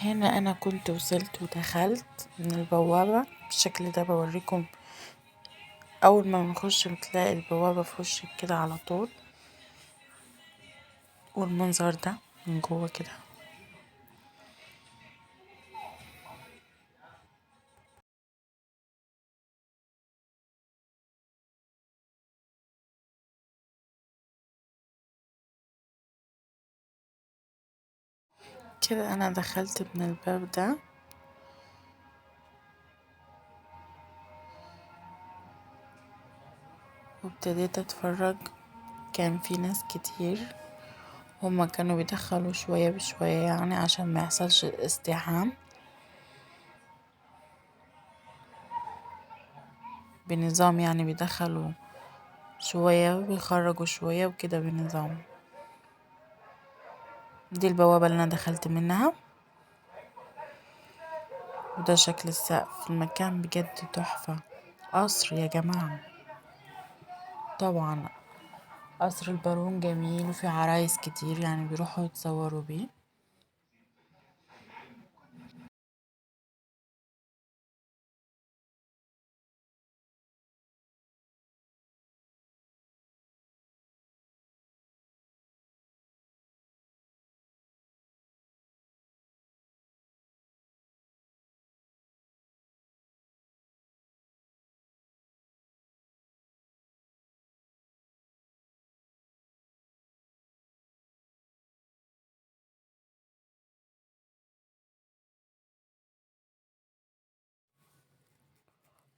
هنا انا كنت وصلت ودخلت من البوابة بالشكل ده بوريكم. اول ما بنخش بتلاقي البوابة في وشك كده على طول، والمنظر ده من جوه كده. كده انا دخلت من الباب ده، وابتديت اتفرج. كان في ناس كتير، هما كانوا بيدخلوا شوية بشوية يعني عشان ما يحصلش ازدحام، بنظام يعني بيدخلوا شوية وبيخرجوا شوية وكده بنظام. دي البوابة اللي انا دخلت منها، وده شكل السقف. المكان بجد تحفة، قصر يا جماعة. طبعا قصر البارون جميل، وفي عرايس كتير يعني بيروحوا يتصوروا بيه.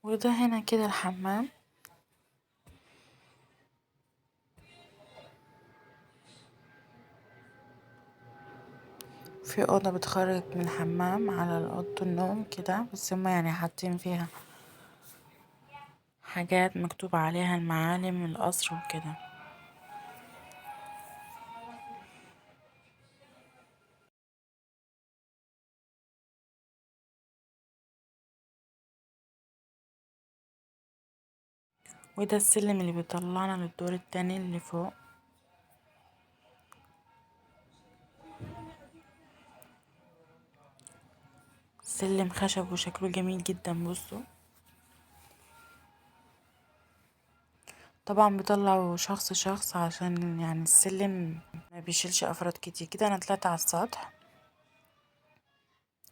وده هنا كده الحمام. في أوضة بتخرج من الحمام على أوضة النوم كده، بس هما يعني حاطين فيها حاجات مكتوب عليها المعالم القصر وكده. وده السلم اللي بيطلعنا للدور التاني اللي فوق. سلم خشب وشكله جميل جدا، بصوا. طبعا بيطلعوا شخص شخص عشان يعني السلم ما بيشيلش افراد كتير. كده انا طلعت على السطح.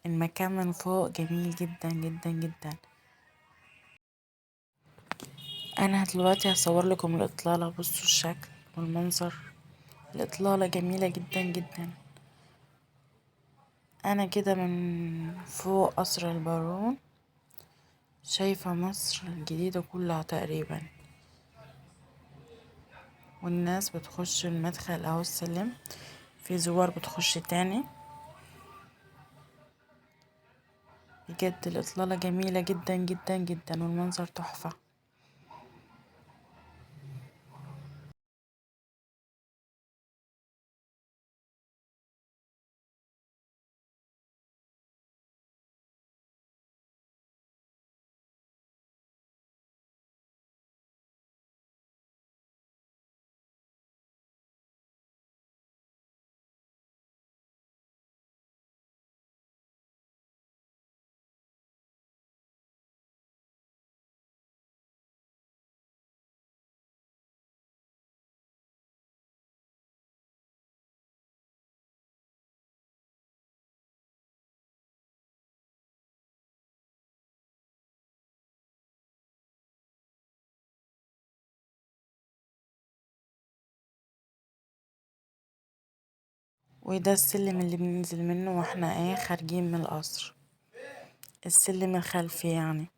المكان من فوق جميل جدا جدا جدا. انا دلوقتي هصور لكم الاطلالة، بصوا الشكل والمنظر. الاطلالة جميلة جدا جدا. انا كده من فوق قصر البارون شايفة مصر الجديدة كلها تقريبا، والناس بتخش المدخل اهو السلم، في زوار بتخش تاني. بجد الإطلالة جميلة جدا جدا جدا، والمنظر تحفة. وده السلم اللي بننزل منه واحنا خارجين من القصر، السلم الخلفي يعني.